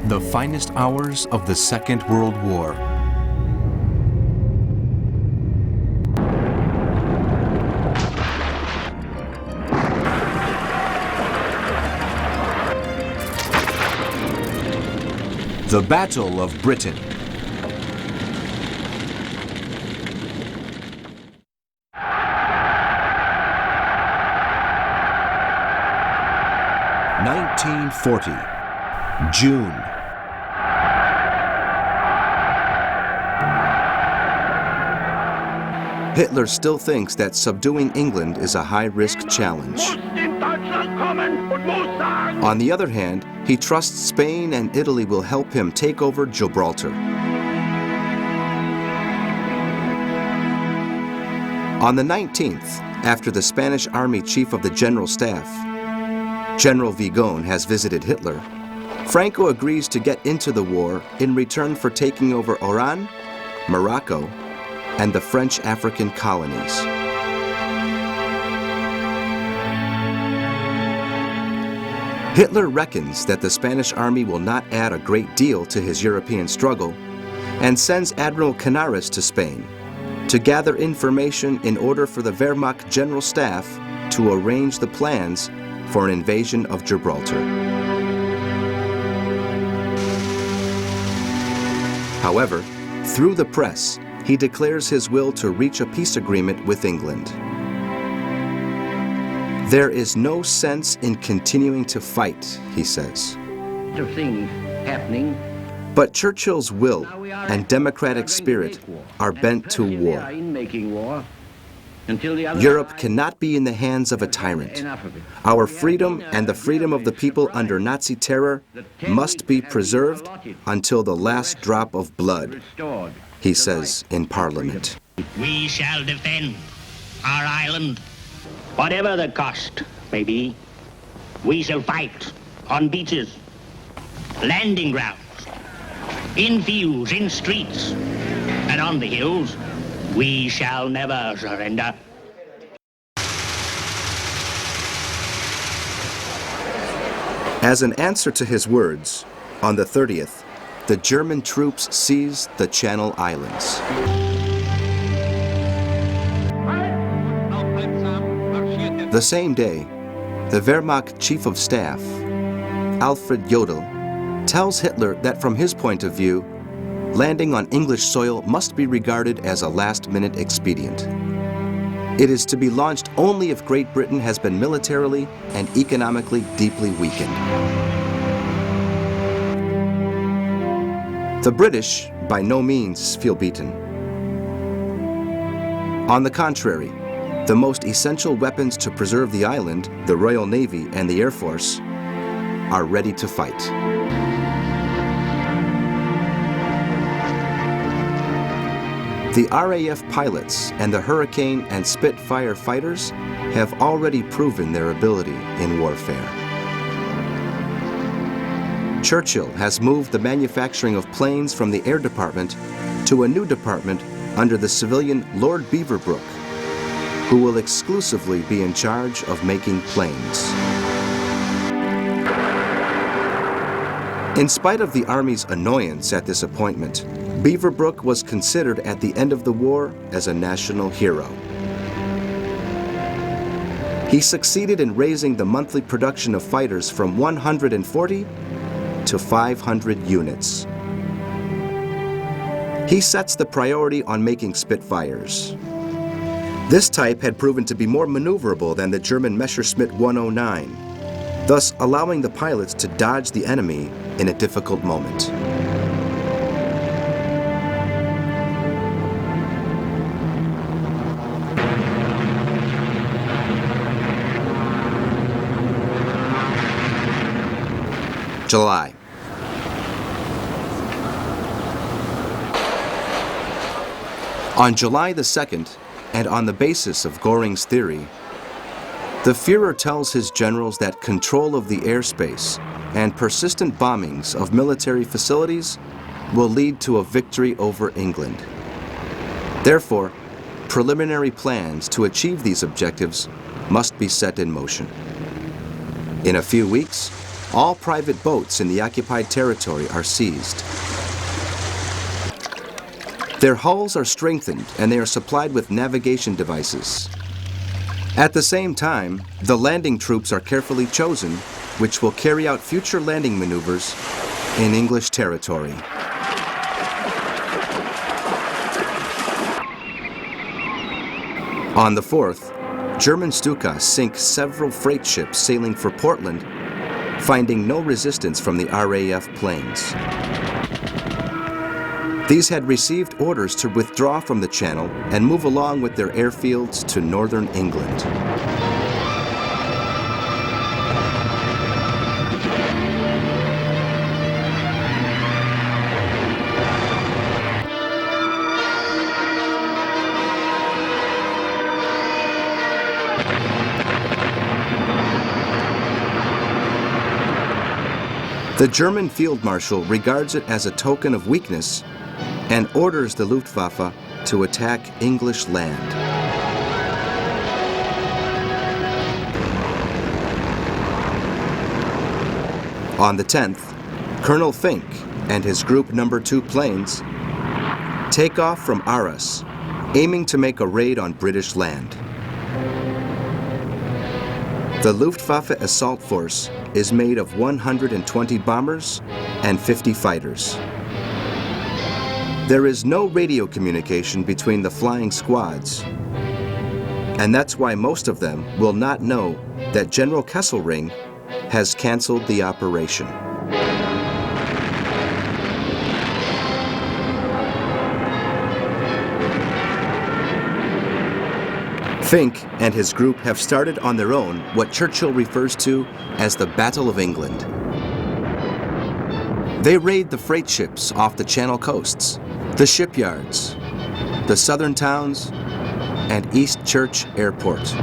The finest hours of the Second World War. The Battle of Britain. June. Hitler still thinks that subduing England is a high-risk challenge. On the other hand, he trusts Spain and Italy will help him take over Gibraltar. On the 19th, after the Spanish Army Chief of the General Staff, General Vigón, has visited Hitler, Franco agrees to get into the war in return for taking over Oran, Morocco, and the French African colonies. Hitler reckons that the Spanish army will not add a great deal to his European struggle and sends Admiral Canaris to Spain to gather information in order for the Wehrmacht General Staff to arrange the plans for an invasion of Gibraltar. However, through the press, he declares his will to reach a peace agreement with England. There is no sense in continuing to fight, he says. Things happening. But Churchill's will and democratic spirit are bent to war. Europe cannot be in the hands of a tyrant. Our freedom and the freedom of the people under Nazi terror must be preserved until the last drop of blood, he says in Parliament. We shall defend our island, whatever the cost may be. We shall fight on beaches, landing grounds, in fields, in streets, and on the hills. We shall never surrender. As an answer to his words, on the 30th, the German troops seized the Channel Islands. The same day, the Wehrmacht Chief of Staff, Alfred Jodl, tells Hitler that from his point of view, landing on English soil must be regarded as a last-minute expedient. It is to be launched only if Great Britain has been militarily and economically deeply weakened. The British by no means feel beaten. On the contrary, the most essential weapons to preserve the island, the Royal Navy and the Air Force, are ready to fight. The RAF pilots and the Hurricane and Spitfire fighters have already proven their ability in warfare. Churchill has moved the manufacturing of planes from the Air Department to a new department under the civilian Lord Beaverbrook, who will exclusively be in charge of making planes. In spite of the Army's annoyance at this appointment, Beaverbrook was considered at the end of the war as a national hero. He succeeded in raising the monthly production of fighters from 140 to 500 units. He sets the priority on making Spitfires. This type had proven to be more maneuverable than the German Messerschmitt 109, thus allowing the pilots to dodge the enemy in a difficult moment. July. On July the 2nd, and on the basis of Göring's theory, the Führer tells his generals that control of the airspace and persistent bombings of military facilities will lead to a victory over England. Therefore, preliminary plans to achieve these objectives must be set in motion. In a few weeks, all private boats in the occupied territory are seized. Their hulls are strengthened and they are supplied with navigation devices. At the same time, the landing troops are carefully chosen, which will carry out future landing maneuvers in English territory. On the 4th, German Stuka sink several freight ships sailing for Portland, finding no resistance from the RAF planes. These had received orders to withdraw from the channel and move along with their airfields to northern England. The German Field Marshal regards it as a token of weakness and orders the Luftwaffe to attack English land. On the 10th, Colonel Fink and his Group No. 2 planes take off from Arras, aiming to make a raid on British land. The Luftwaffe assault force is made of 120 bombers and 50 fighters. There is no radio communication between the flying squads, and that's why most of them will not know that General Kesselring has canceled the operation. Fink and his group have started on their own what Churchill refers to as the Battle of England. They raid the freight ships off the Channel coasts, the shipyards, the southern towns, and East Church Airport.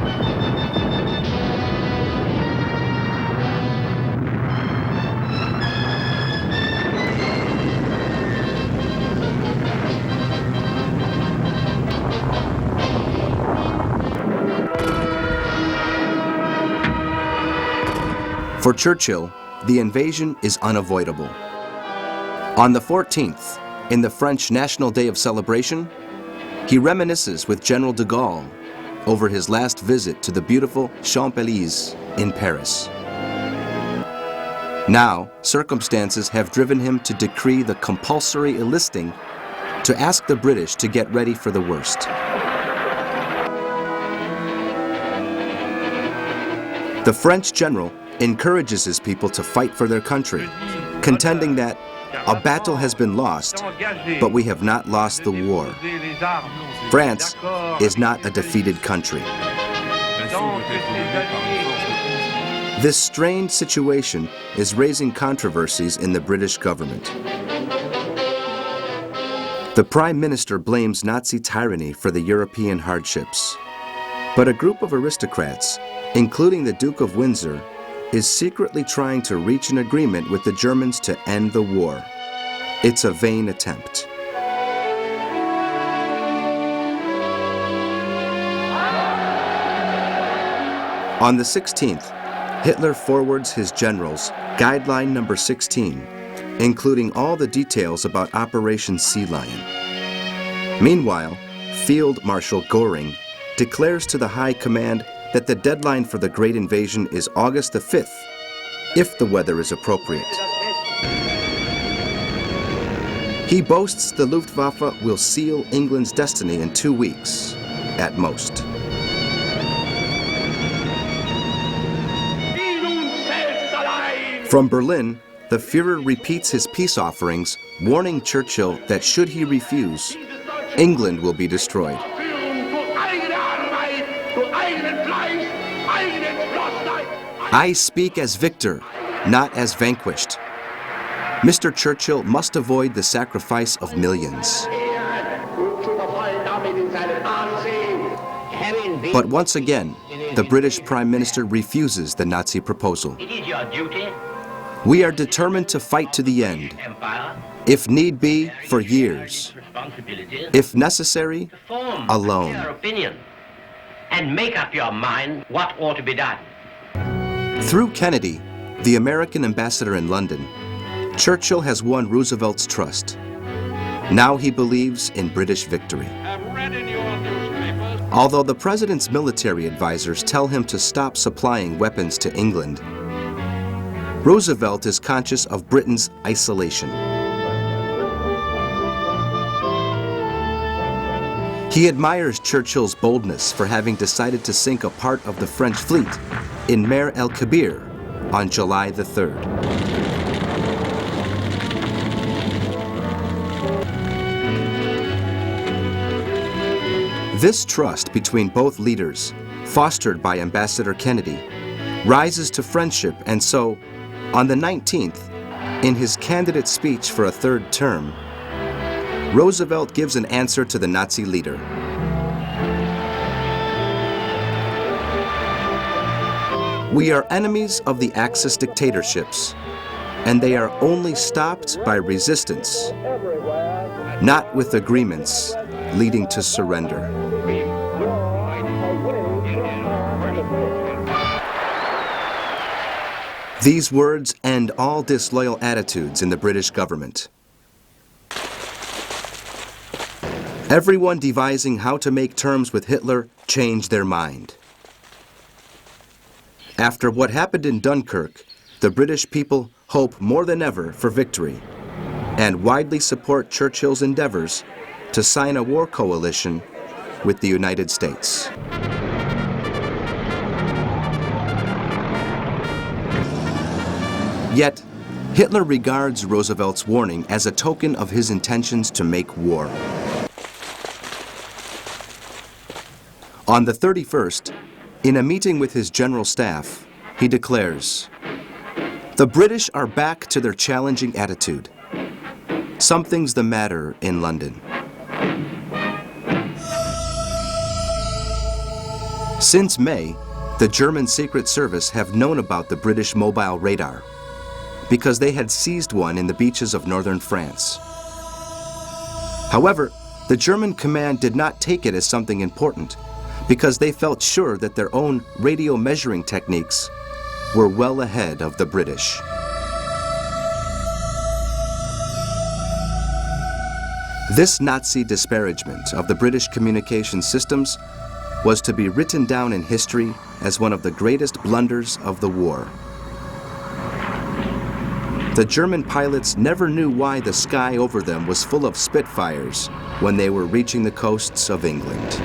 For Churchill, the invasion is unavoidable. On the 14th, in the French National Day of Celebration, he reminisces with General de Gaulle over his last visit to the beautiful Champs-Élysées in Paris. Now, circumstances have driven him to decree the compulsory enlisting to ask the British to get ready for the worst. The French general encourages his people to fight for their country, contending that a battle has been lost, but we have not lost the war. France is not a defeated country. This strained situation is raising controversies in the British government. The Prime Minister blames Nazi tyranny for the European hardships, but a group of aristocrats, including the Duke of Windsor, is secretly trying to reach an agreement with the Germans to end the war. It's a vain attempt. On the 16th, Hitler forwards his generals Guideline No. 16, including all the details about Operation Sea Lion. Meanwhile, Field Marshal Göring declares to the High Command that the deadline for the Great Invasion is August the 5th, if the weather is appropriate. He boasts the Luftwaffe will seal England's destiny in 2 weeks, at most. From Berlin, the Führer repeats his peace offerings, warning Churchill that should he refuse, England will be destroyed. I speak as victor, not as vanquished. Mr. Churchill must avoid the sacrifice of millions. But once again, the British Prime Minister refuses the Nazi proposal. It is your duty, We are determined to fight to the end, Empire, if need be, for years, responsibilities, if necessary, form alone. your opinion, and make up your mind what ought to be done. Through Kennedy, the American ambassador in London, Churchill has won Roosevelt's trust. Now he believes in British victory. Although the president's military advisors tell him to stop supplying weapons to England, Roosevelt is conscious of Britain's isolation. He admires Churchill's boldness for having decided to sink a part of the French fleet in Mer el-Kabir on July the 3rd. This trust between both leaders, fostered by Ambassador Kennedy, rises to friendship, and so, on the 19th, in his candidate speech for a third term, Roosevelt gives an answer to the Nazi leader. We are enemies of the Axis dictatorships, and they are only stopped by resistance, not with agreements leading to surrender. These words end all disloyal attitudes in the British government. Everyone devising how to make terms with Hitler changed their mind. After what happened in Dunkirk, the British people hope more than ever for victory and widely support Churchill's endeavors to sign a war coalition with the United States. Yet, Hitler regards Roosevelt's warning as a token of his intentions to make war. On the 31st, in a meeting with his general staff, he declares, "The British are back to their challenging attitude. Something's the matter in London." Since May, the German Secret Service have known about the British mobile radar because they had seized one in the beaches of northern France. However, the German command did not take it as something important because they felt sure that their own radio measuring techniques were well ahead of the British. This Nazi disparagement of the British communication systems was to be written down in history as one of the greatest blunders of the war. The German pilots never knew why the sky over them was full of Spitfires when they were reaching the coasts of England.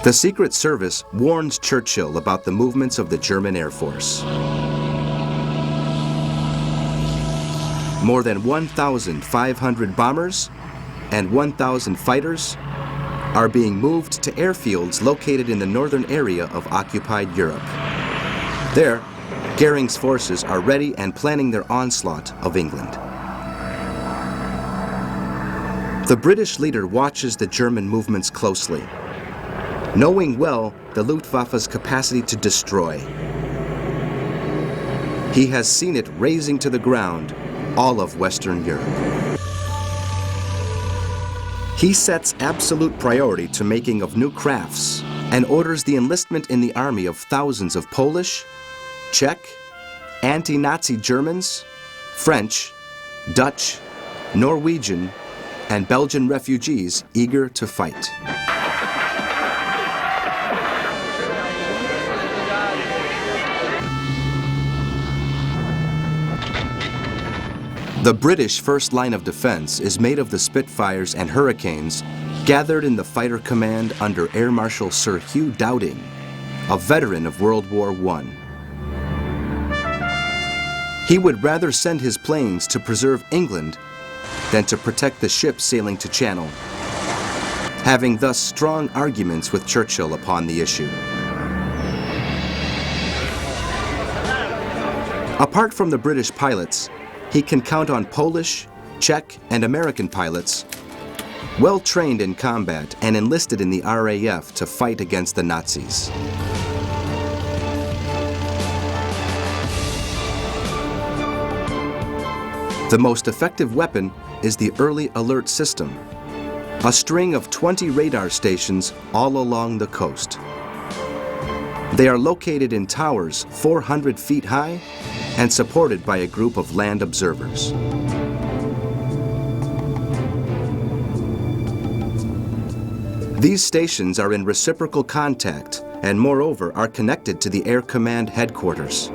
The Secret Service warns Churchill about the movements of the German Air Force. More than 1,500 bombers and 1,000 fighters are being moved to airfields located in the northern area of occupied Europe. There, Goering's forces are ready and planning their onslaught of England. The British leader watches the German movements closely, knowing well the Luftwaffe's capacity to destroy. He has seen it razing to the ground all of Western Europe. He sets absolute priority to making of new crafts and orders the enlistment in the army of thousands of Polish, Czech, anti-Nazi Germans, French, Dutch, Norwegian, and Belgian refugees eager to fight. The British first line of defense is made of the Spitfires and Hurricanes gathered in the fighter command under Air Marshal Sir Hugh Dowding, a veteran of World War I. He would rather send his planes to preserve England than to protect the ships sailing to Channel, having thus strong arguments with Churchill upon the issue. Apart from the British pilots, he can count on Polish, Czech, and American pilots, well trained in combat and enlisted in the RAF to fight against the Nazis. The most effective weapon is the early alert system, a string of 20 radar stations all along the coast. They are located in towers 400 feet high and supported by a group of land observers. These stations are in reciprocal contact and moreover are connected to the Air Command headquarters.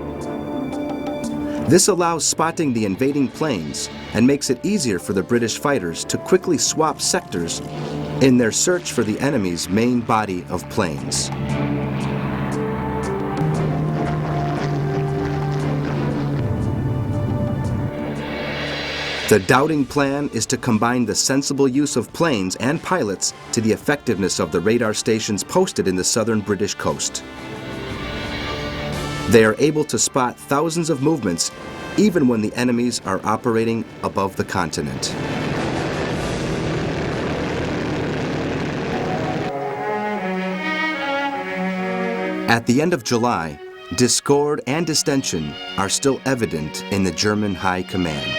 This allows spotting the invading planes and makes it easier for the British fighters to quickly swap sectors in their search for the enemy's main body of planes. The Dowding Plan is to combine the sensible use of planes and pilots to the effectiveness of the radar stations posted in the southern British coast. They are able to spot thousands of movements even when the enemies are operating above the continent. At the end of July, discord and distension are still evident in the German High Command.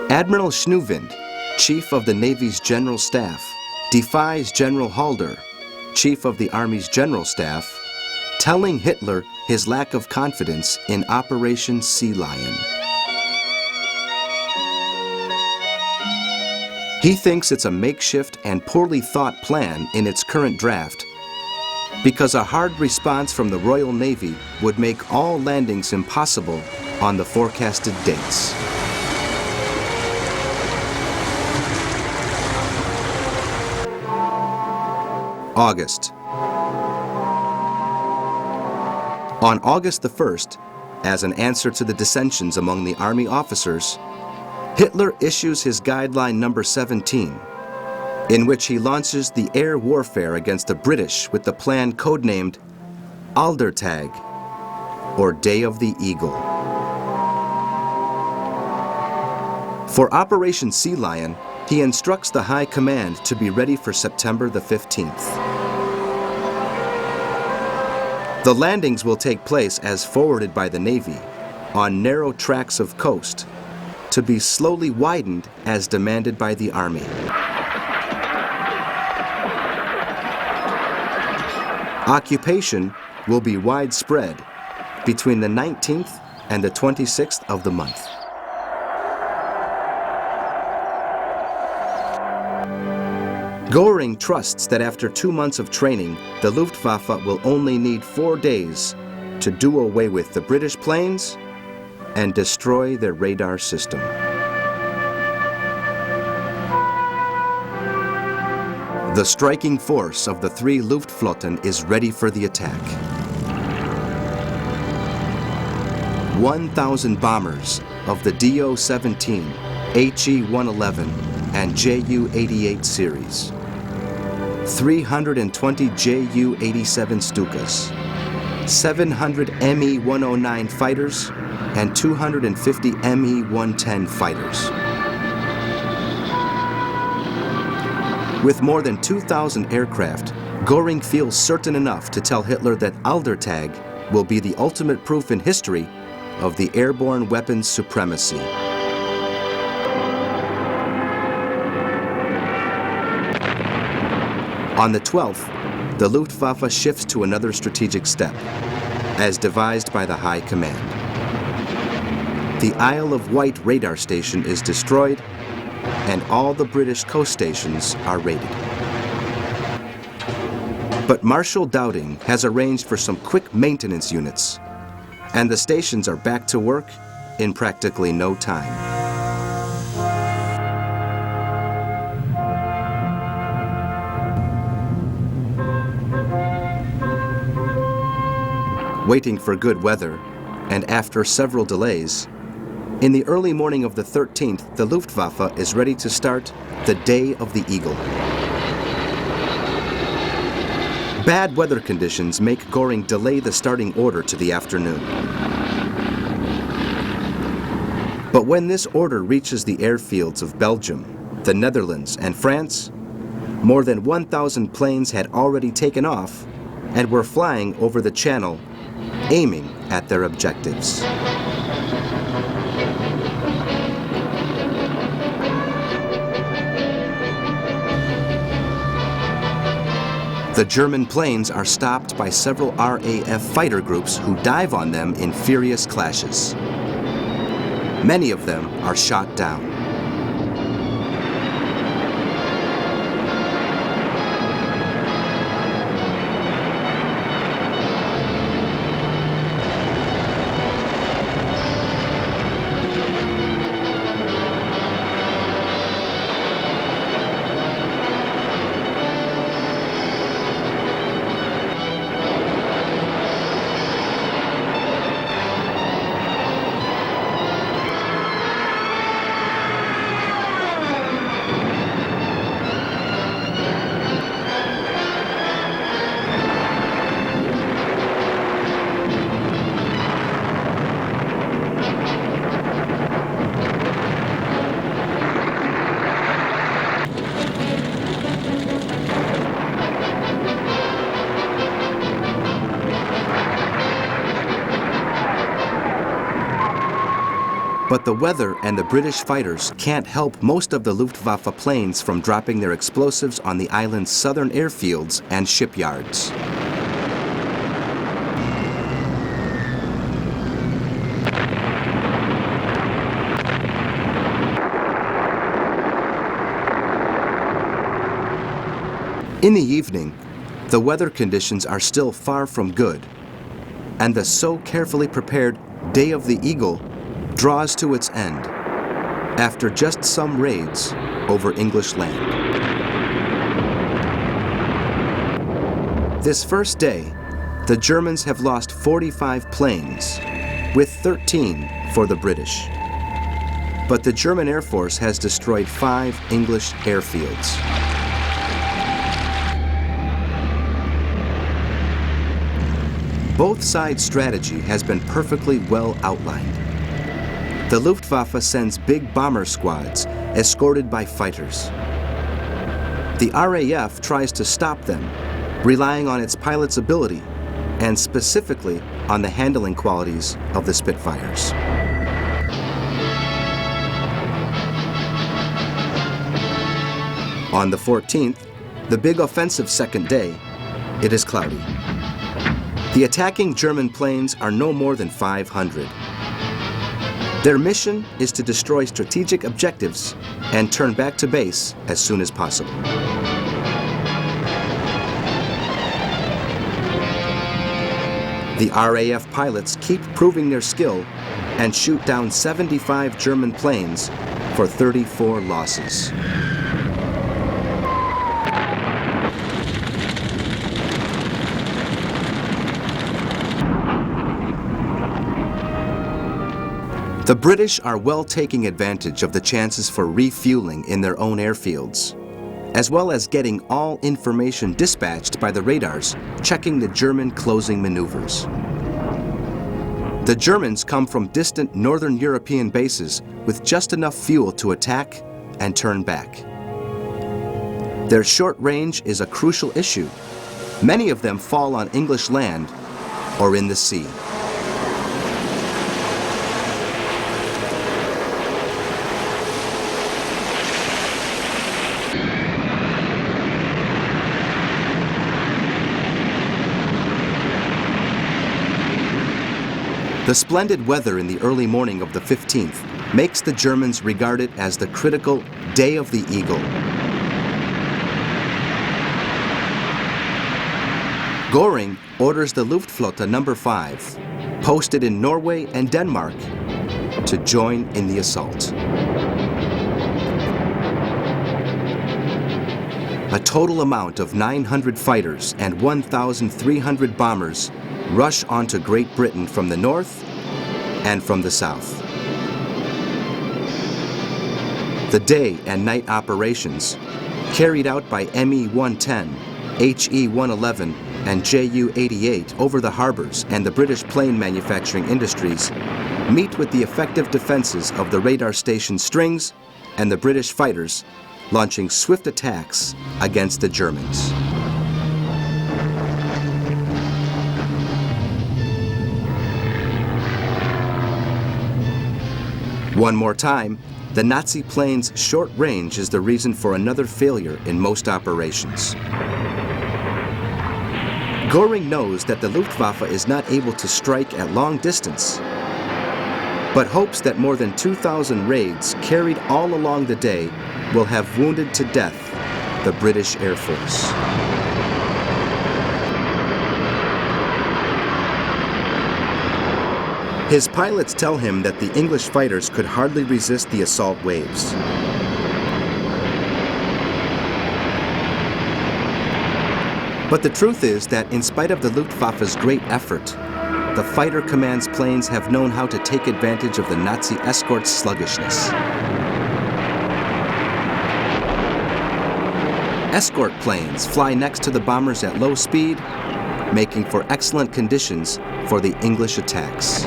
Admiral Schneuwind, Chief of the Navy's General Staff, defies General Halder, Chief of the Army's General Staff, telling Hitler his lack of confidence in Operation Sea Lion. He thinks it's a makeshift and poorly thought plan in its current draft because a hard response from the Royal Navy would make all landings impossible on the forecasted dates. August. On August the 1st, as an answer to the dissensions among the Army officers, Hitler issues his guideline number 17, in which he launches the air warfare against the British with the plan codenamed Aldertag, or Day of the Eagle. For Operation Sea Lion, he instructs the High Command to be ready for September the 15th. The landings will take place as forwarded by the Navy on narrow tracts of coast to be slowly widened as demanded by the Army. Occupation will be widespread between the 19th and the 26th of the month. Göring trusts that after 2 months of training, the Luftwaffe will only need 4 days to do away with the British planes and destroy their radar system. The striking force of the 3 Luftflotten is ready for the attack. 1,000 bombers of the Do-17, HE-111, and Ju-88 series. 320 Ju-87 Stukas, 700 Me-109 fighters, and 250 Me-110 fighters. With more than 2,000 aircraft, Göring feels certain enough to tell Hitler that Aldertag will be the ultimate proof in history of the airborne weapons' supremacy. On the 12th, the Luftwaffe shifts to another strategic step, as devised by the High Command. The Isle of Wight radar station is destroyed, and all the British coast stations are raided. But Marshal Dowding has arranged for some quick maintenance units, and the stations are back to work in practically no time. Waiting for good weather, and after several delays, in the early morning of the 13th, the Luftwaffe is ready to start the Day of the Eagle. Bad weather conditions make Göring delay the starting order to the afternoon. But when this order reaches the airfields of Belgium, the Netherlands, and France, more than 1,000 planes had already taken off and were flying over the Channel, aiming at their objectives. The German planes are stopped by several RAF fighter groups who dive on them in furious clashes. Many of them are shot down. But the weather and the British fighters can't help most of the Luftwaffe planes from dropping their explosives on the island's southern airfields and shipyards. In the evening, the weather conditions are still far from good, and the so carefully prepared Day of the Eagle draws to its end after just some raids over English land. This first day, the Germans have lost 45 planes, with 13 for the British. But the German Air Force has destroyed 5 English airfields. Both sides' strategy has been perfectly well outlined. The Luftwaffe sends big bomber squads escorted by fighters. The RAF tries to stop them, relying on its pilots' ability and specifically on the handling qualities of the Spitfires. On the 14th, the big offensive second day, it is cloudy. The attacking German planes are no more than 500. Their mission is to destroy strategic objectives and turn back to base as soon as possible. The RAF pilots keep proving their skill and shoot down 75 German planes for 34 losses. The British are well taking advantage of the chances for refueling in their own airfields, as well as getting all information dispatched by the radars checking the German closing maneuvers. The Germans come from distant northern European bases with just enough fuel to attack and turn back. Their short range is a crucial issue. Many of them fall on English land or in the sea. The splendid weather in the early morning of the 15th makes the Germans regard it as the critical Day of the Eagle. Göring orders the Luftflotte No. 5, posted in Norway and Denmark, to join in the assault. A total amount of 900 fighters and 1,300 bombers rush onto Great Britain from the north and from the south. The day and night operations, carried out by ME-110, HE-111, and Ju-88 over the harbors and the British plane manufacturing industries, meet with the effective defenses of the radar station Strings and the British fighters, launching swift attacks against the Germans. One more time, the Nazi plane's short range is the reason for another failure in most operations. Göring knows that the Luftwaffe is not able to strike at long distance, but hopes that more than 2,000 raids carried all along the day will have wounded to death the British Air Force. His pilots tell him that the English fighters could hardly resist the assault waves. But the truth is that in spite of the Luftwaffe's great effort, the fighter command's planes have known how to take advantage of the Nazi escort's sluggishness. Escort planes fly next to the bombers at low speed, making for excellent conditions for the English attacks.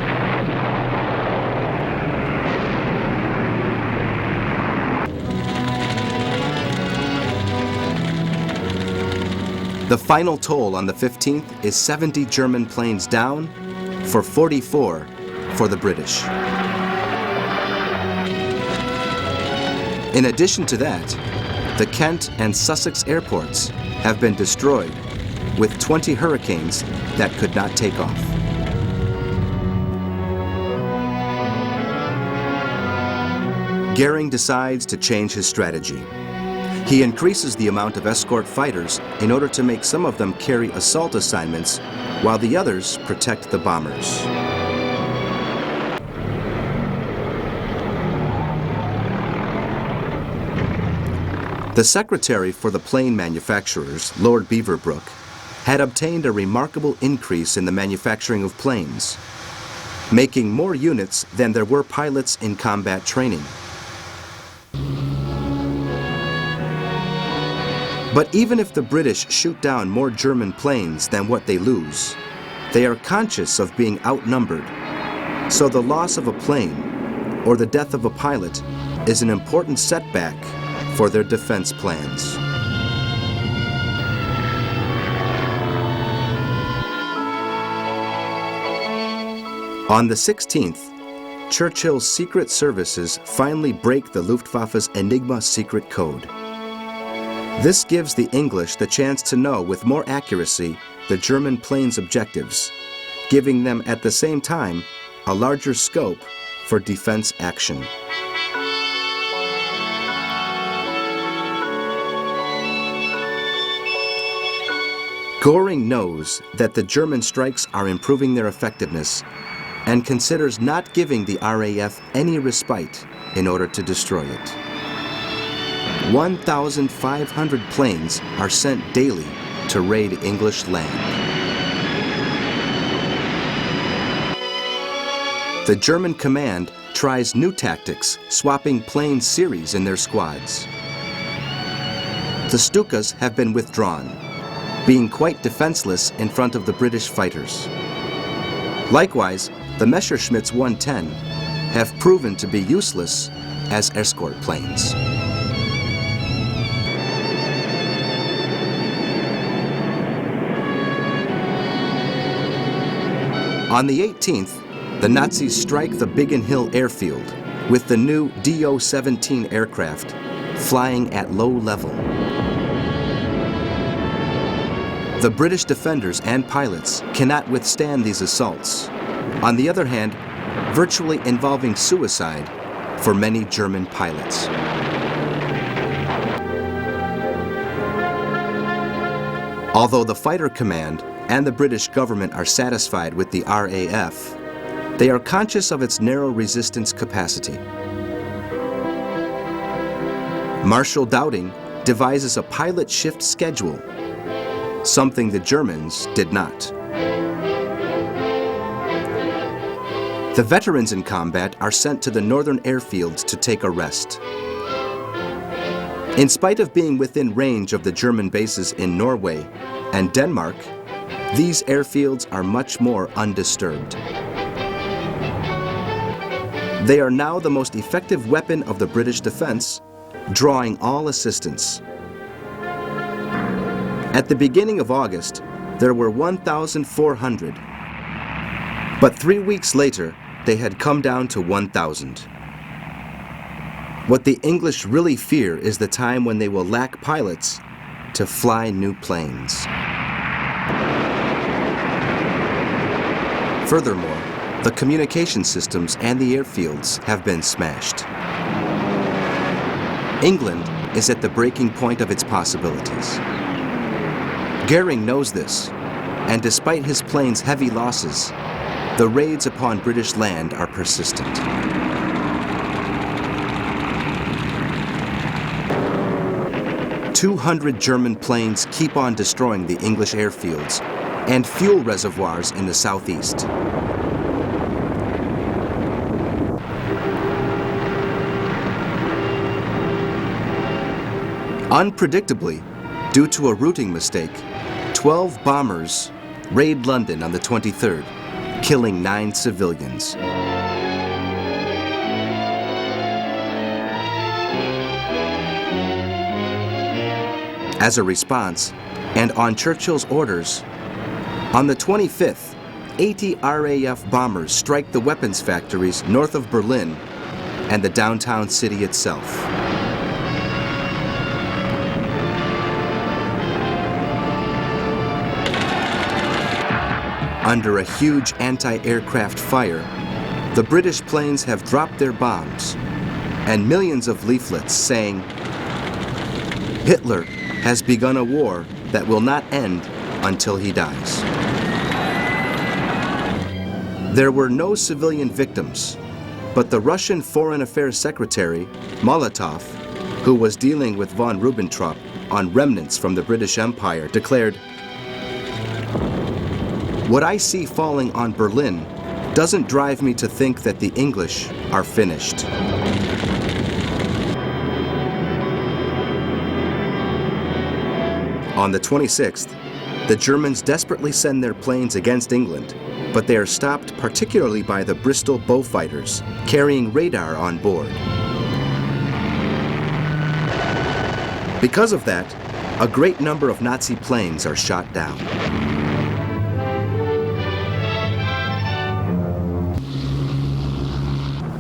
The final toll on the 15th is 70 German planes down for 44 for the British. In addition to that, the Kent and Sussex airports have been destroyed with 20 Hurricanes that could not take off. Göring decides to change his strategy. He increases the amount of escort fighters in order to make some of them carry assault assignments while the others protect the bombers. The secretary for the plane manufacturers, Lord Beaverbrook, had obtained a remarkable increase in the manufacturing of planes, making more units than there were pilots in combat training. But even if the British shoot down more German planes than what they lose, they are conscious of being outnumbered, so the loss of a plane or the death of a pilot is an important setback for their defense plans. On the 16th, Churchill's secret services finally break the Luftwaffe's Enigma secret code. This gives the English the chance to know with more accuracy the German planes' objectives, giving them at the same time a larger scope for defense action. Göring knows that the German strikes are improving their effectiveness and considers not giving the RAF any respite in order to destroy it. 1,500 planes are sent daily to raid English land. The German command tries new tactics, swapping plane series in their squads. The Stukas have been withdrawn, being quite defenseless in front of the British fighters. Likewise, the Messerschmitts 110 have proven to be useless as escort planes. On the 18th, the Nazis strike the Biggin Hill airfield with the new Do-17 aircraft flying at low level. The British defenders and pilots cannot withstand these assaults, on the other hand, virtually involving suicide for many German pilots. Although the fighter command and the British government are satisfied with the RAF, they are conscious of its narrow resistance capacity. Marshal Dowding devises a pilot shift schedule, something the Germans did not. The veterans in combat are sent to the northern airfields to take a rest. In spite of being within range of the German bases in Norway and Denmark, these airfields are much more undisturbed. They are now the most effective weapon of the British defense, drawing all assistance. At the beginning of August, there were 1,400, but 3 weeks later, they had come down to 1,000. What the English really fear is the time when they will lack pilots to fly new planes. Furthermore, the communication systems and the airfields have been smashed. England is at the breaking point of its possibilities. Goering knows this, and despite his plane's heavy losses, the raids upon British land are persistent. "200 German planes keep on destroying the English airfields and fuel reservoirs in the southeast. Unpredictably, due to a routing mistake, 12 bombers raid London on the 23rd, killing 9 civilians. As a response, and on Churchill's orders, on the 25th, 80 RAF bombers strike the weapons factories north of Berlin and the downtown city itself. Under a huge anti-aircraft fire, the British planes have dropped their bombs, and millions of leaflets saying, "Hitler has begun a war that will not end until he dies." There were no civilian victims, but the Russian Foreign Affairs Secretary, Molotov, who was dealing with von Ribbentrop on remnants from the British Empire, declared, "What I see falling on Berlin doesn't drive me to think that the English are finished." On the 26th, the Germans desperately send their planes against England, but they are stopped particularly by the Bristol Beaufighters, carrying radar on board. Because of that, a great number of Nazi planes are shot down.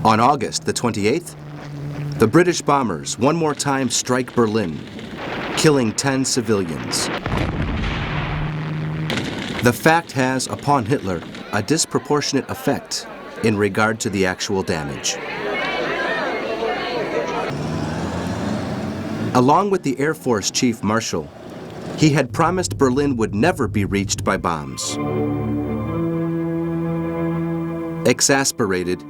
On August the 28th, the British bombers one more time strike Berlin, killing 10 civilians. The fact has, upon Hitler, a disproportionate effect in regard to the actual damage. Along with the Air Force Chief Marshal, he had promised Berlin would never be reached by bombs. Exasperated,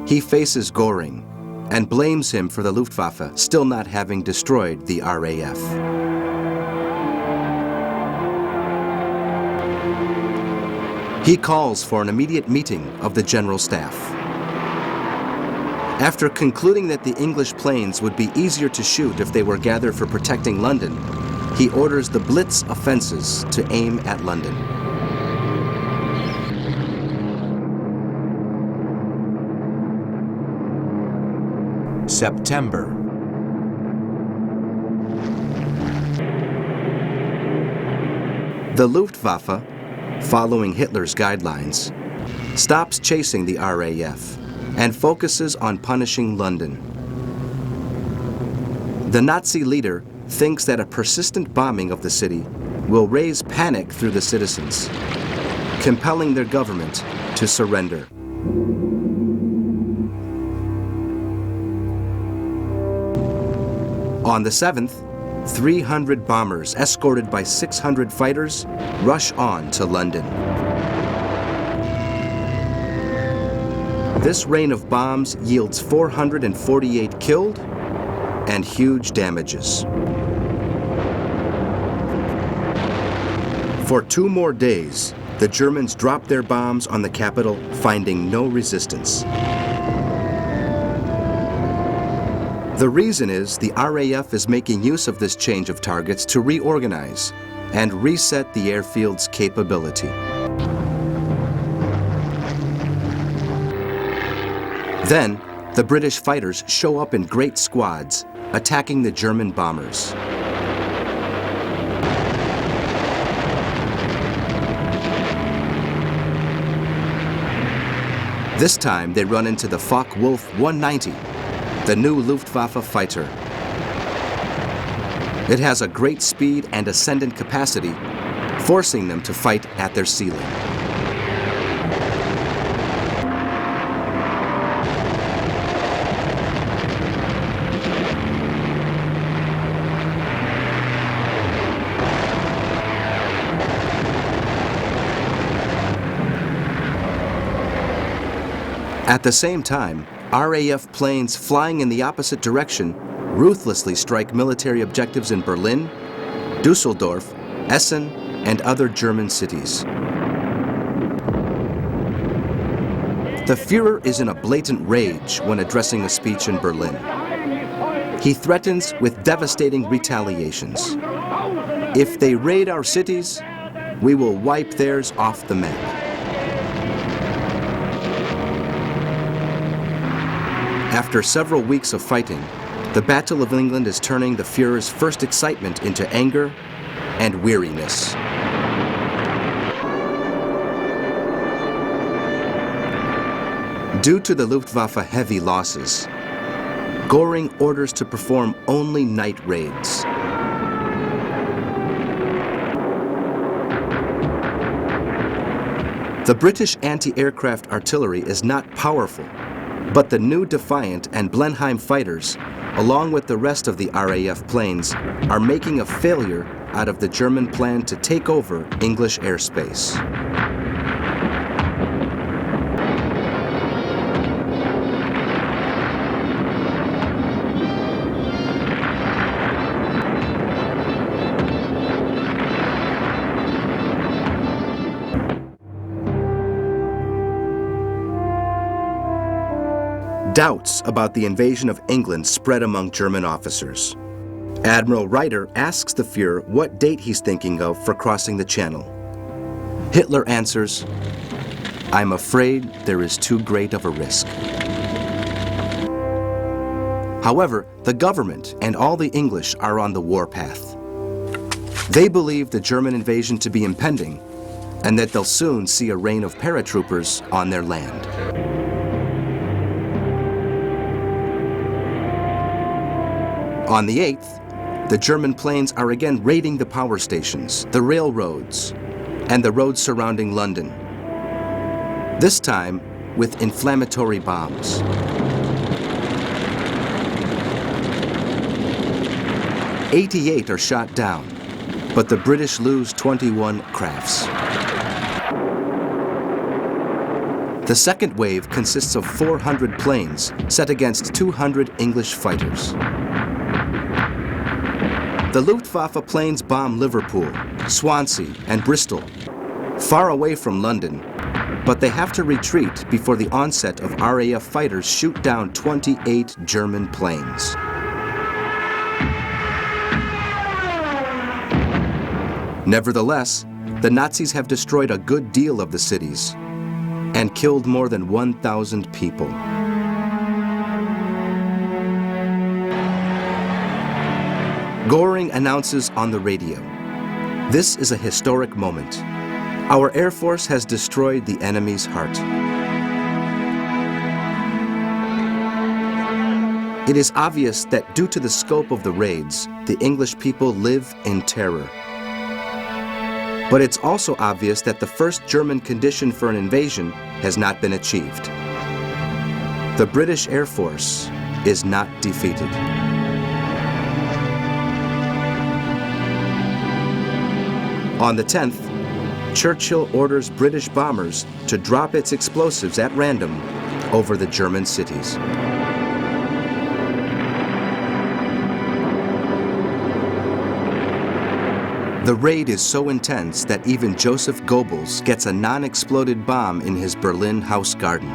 he faces Goering and blames him for the Luftwaffe still not having destroyed the RAF. He calls for an immediate meeting of the General Staff. After concluding that the English planes would be easier to shoot if they were gathered for protecting London, he orders the Blitz offenses to aim at London. September. The Luftwaffe, following Hitler's guidelines, stops chasing the RAF and focuses on punishing London. The Nazi leader thinks that a persistent bombing of the city will raise panic through the citizens, compelling their government to surrender. On the 7th, 300 bombers escorted by 600 fighters rush on to London. This rain of bombs yields 448 killed and huge damages. For 2 more days, the Germans dropped their bombs on the capital, finding no resistance. The reason is the RAF is making use of this change of targets to reorganize and reset the airfield's capability. Then, the British fighters show up in great squads, attacking the German bombers. This time, they run into the Focke-Wulf 190, the new Luftwaffe fighter. It has a great speed and ascendant capacity, forcing them to fight at their ceiling. At the same time, RAF planes flying in the opposite direction ruthlessly strike military objectives in Berlin, Dusseldorf, Essen, and other German cities. The Führer is in a blatant rage when addressing a speech in Berlin. He threatens with devastating retaliations. If they raid our cities, we will wipe theirs off the map. After several weeks of fighting, the Battle of England is turning the Führer's first excitement into anger and weariness. Due to the Luftwaffe heavy losses, Göring orders to perform only night raids. The British anti-aircraft artillery is not powerful, but the new Defiant and Blenheim fighters, along with the rest of the RAF planes, are making a failure out of the German plan to take over English airspace. Doubts about the invasion of England spread among German officers. Admiral Reiter asks the Führer what date he's thinking of for crossing the Channel. Hitler answers, "I'm afraid there is too great of a risk." However, the government and all the English are on the warpath. They believe the German invasion to be impending and that they'll soon see a rain of paratroopers on their land. On the 8th, the German planes are again raiding the power stations, the railroads, and the roads surrounding London. This time with inflammatory bombs. "88 are shot down, but the British lose 21 crafts. The second wave consists of 400 planes set against 200 English fighters. The Luftwaffe planes bomb Liverpool, Swansea, and Bristol, far away from London, but they have to retreat before the onset of RAF fighters shoot down 28 German planes. Nevertheless, the Nazis have destroyed a good deal of the cities and killed more than 1,000 people. Göring announces on the radio, "This is a historic moment. Our Air Force has destroyed the enemy's heart." It is obvious that due to the scope of the raids, the English people live in terror. But it's also obvious that the first German condition for an invasion has not been achieved. The British Air Force is not defeated. On the 10th, Churchill orders British bombers to drop its explosives at random over the German cities. The raid is so intense that even Joseph Goebbels gets a non-exploded bomb in his Berlin house garden.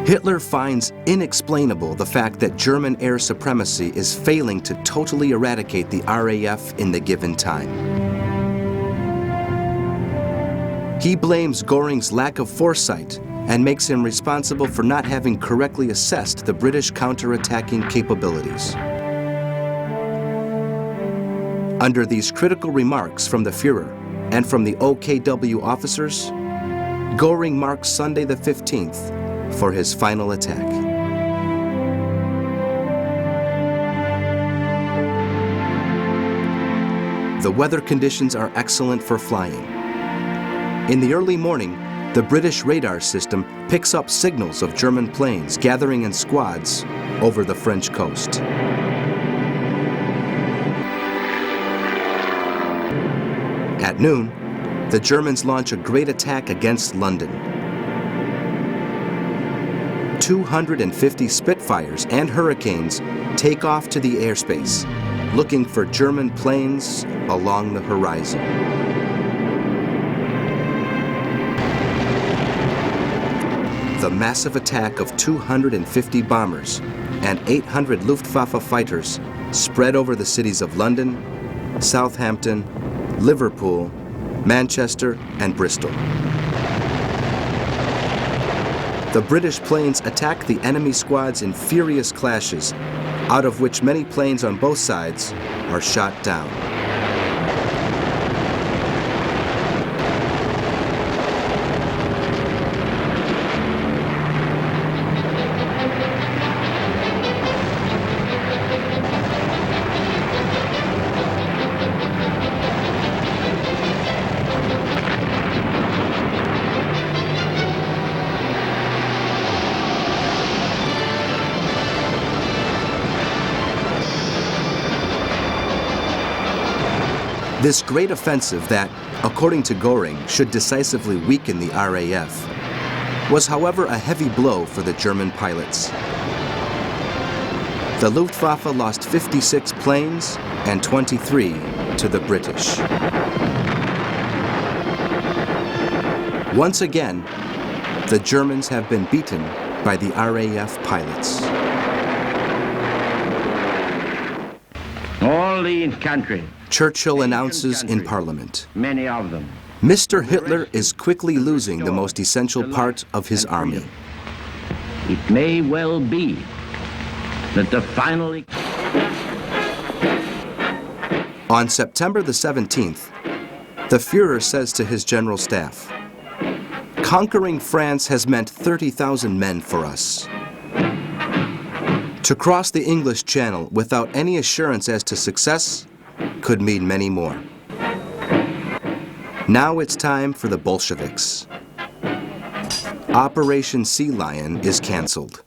Hitler finds inexplainable the fact that German air supremacy is failing to totally eradicate the RAF in the given time. He blames Göring's lack of foresight and makes him responsible for not having correctly assessed the British counterattacking capabilities. Under these critical remarks from the Führer and from the OKW officers, Göring marks Sunday the 15th for his final attack. The weather conditions are excellent for flying. In the early morning, the British radar system picks up signals of German planes gathering in squads over the French coast. At noon, the Germans launch a great attack against London. 250 Spitfires and Hurricanes take off to the airspace, looking for German planes along the horizon. The massive attack of 250 bombers and 800 Luftwaffe fighters spread over the cities of London, Southampton, Liverpool, Manchester, and Bristol. The British planes attack the enemy squads in furious clashes, out of which many planes on both sides are shot down. This great offensive that, according to Göring, should decisively weaken the RAF, was however a heavy blow for the German pilots. The Luftwaffe lost 56 planes and 23 to the British. Once again, the Germans have been beaten by the RAF pilots. All the country, Churchill announces in Parliament, many of them, Mr. Hitler is quickly losing the most essential part of his army. it may well be that the final... On September the 17th, the Führer says to his general staff, "Conquering France has meant 30,000 men for us. To cross the English Channel without any assurance as to success could mean many more. Now it's time for the Bolsheviks. Operation Sea Lion is canceled."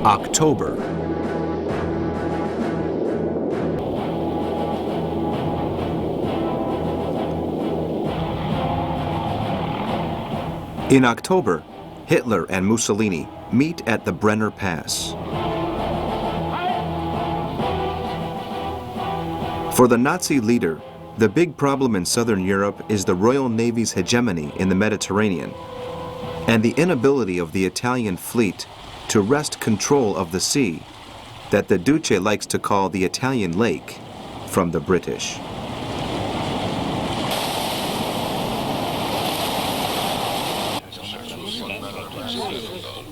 October. In October, Hitler and Mussolini meet at the Brenner Pass. For the Nazi leader, the big problem in Southern Europe is the Royal Navy's hegemony in the Mediterranean and the inability of the Italian fleet to wrest control of the sea that the Duce likes to call the Italian Lake from the British.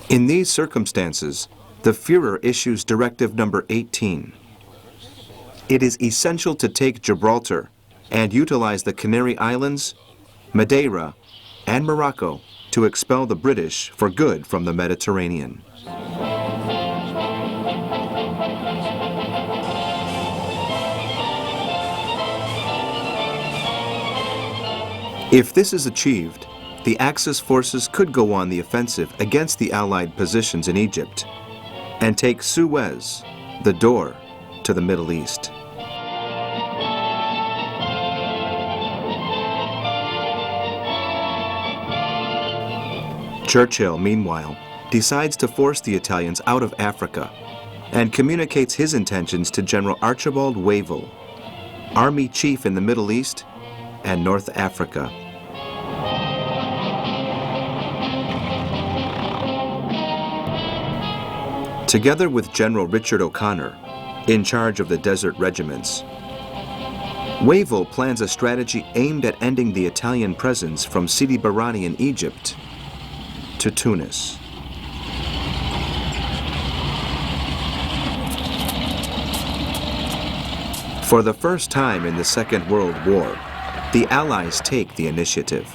In these circumstances, the Führer issues Directive Number 18. It is essential to take Gibraltar and utilize the Canary Islands, Madeira, and Morocco to expel the British for good from the Mediterranean. If this is achieved, the Axis forces could go on the offensive against the Allied positions in Egypt and take Suez, the door to the Middle East. Churchill, meanwhile, decides to force the Italians out of Africa and communicates his intentions to General Archibald Wavell, Army Chief in the Middle East and North Africa. Together with General Richard O'Connor, in charge of the desert regiments, Wavell plans a strategy aimed at ending the Italian presence from Sidi Barrani in Egypt to Tunis. For the first time in the Second World War, the Allies take the initiative.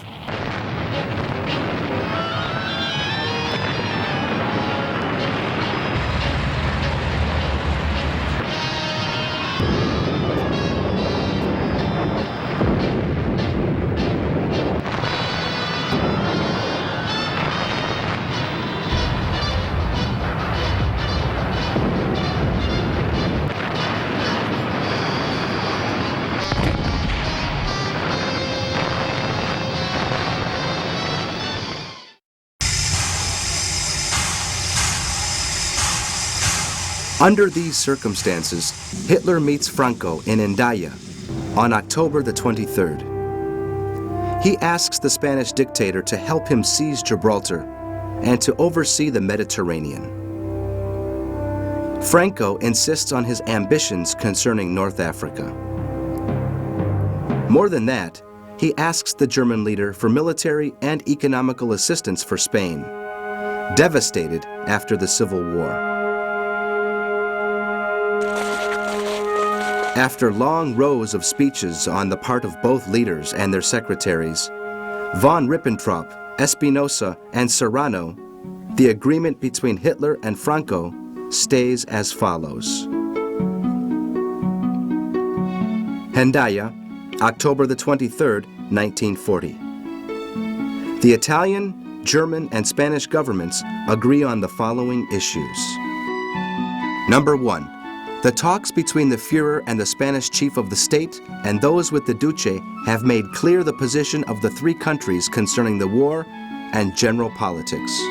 Under these circumstances, Hitler meets Franco in Hendaya on October the 23rd. He asks the Spanish dictator to help him seize Gibraltar and to oversee the Mediterranean. Franco insists on his ambitions concerning North Africa. More than that, he asks the German leader for military and economical assistance for Spain, devastated after the Civil War. After long rows of speeches on the part of both leaders and their secretaries, von Ribbentrop, Espinosa, and Serrano, the agreement between Hitler and Franco stays as follows. Hendaya, October the 23rd, 1940. The Italian, German, and Spanish governments agree on the following issues. Number 1. The talks between the Führer and the Spanish chief of the state and those with the Duce have made clear the position of the three countries concerning the war and general politics.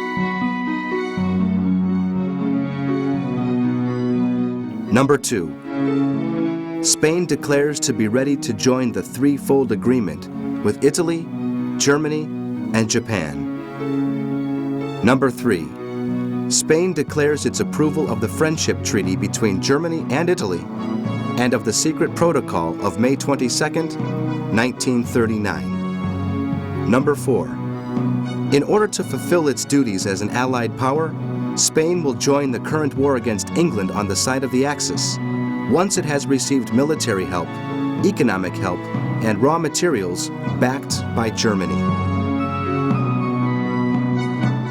Number 2. Spain declares to be ready to join the threefold agreement with Italy, Germany, and Japan. Number 3. Spain declares its approval of the friendship treaty between Germany and Italy and of the secret protocol of May 22, 1939. Number 4. In order to fulfill its duties as an Allied power, Spain will join the current war against England on the side of the Axis once it has received military help, economic help, and raw materials backed by Germany.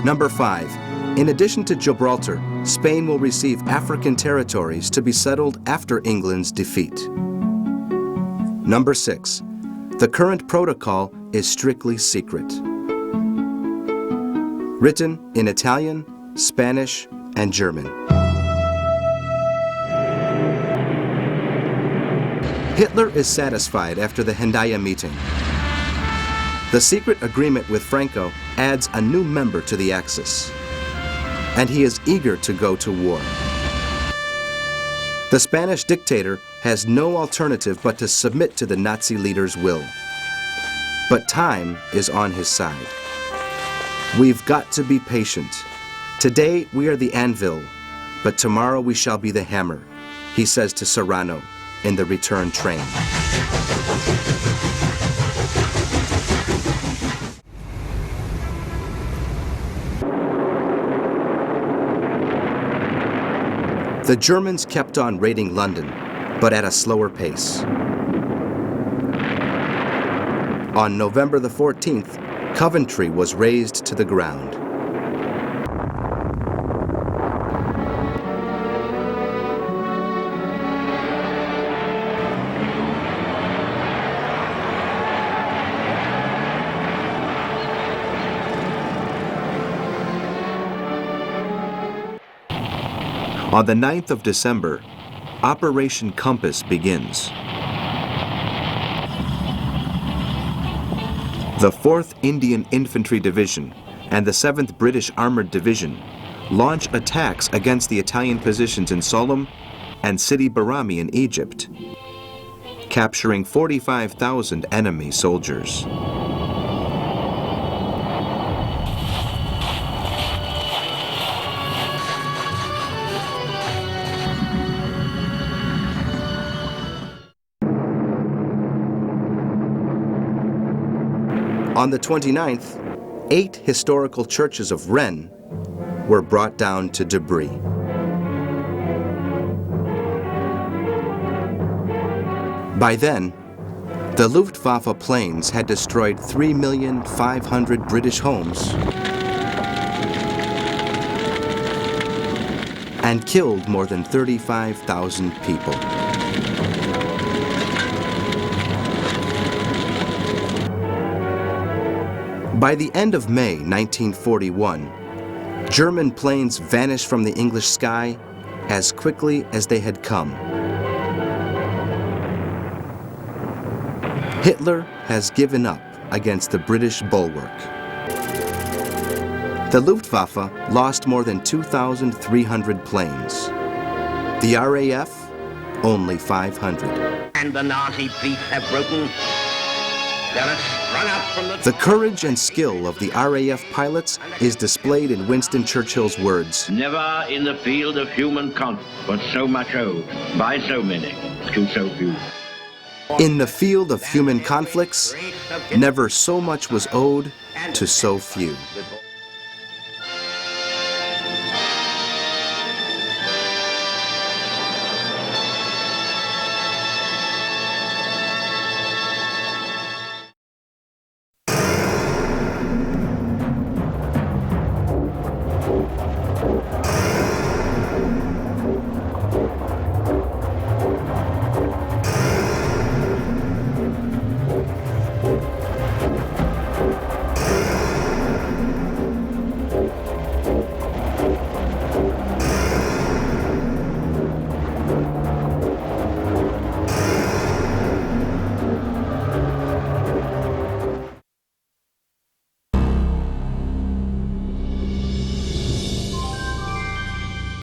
Number 5. In addition to Gibraltar, Spain will receive African territories to be settled after England's defeat. Number 6. The current protocol is strictly secret. Written in Italian, Spanish, and German. Hitler is satisfied after the Hendaya meeting. The secret agreement with Franco adds a new member to the Axis, and he is eager to go to war. The Spanish dictator has no alternative but to submit to the Nazi leader's will. But time is on his side. We've got to be patient. Today we are the anvil, but tomorrow we shall be the hammer, he says to Serrano in the return train. The Germans kept on raiding London, but at a slower pace. On November the 14th, Coventry was razed to the ground. On the 9th of December, Operation Compass begins. The 4th Indian Infantry Division and the 7th British Armored Division launch attacks against the Italian positions in Sollum and Sidi Barrami in Egypt, capturing 45,000 enemy soldiers. On the 29th, 8 historical churches of Rennes were brought down to debris. By then, the Luftwaffe planes had destroyed 3,500,000 British homes and killed more than 35,000 people. By the end of May 1941, German planes vanished from the English sky as quickly as they had come. Hitler has given up against the British bulwark. The Luftwaffe lost more than 2,300 planes. The RAF, only 500. And the Nazi fleet have broken. Let us run up from the... The courage and skill of the RAF pilots is displayed in Winston Churchill's words. Never in the field of human conflict was so much owed by so many to so few. In the field of human conflicts, never so much was owed to so few.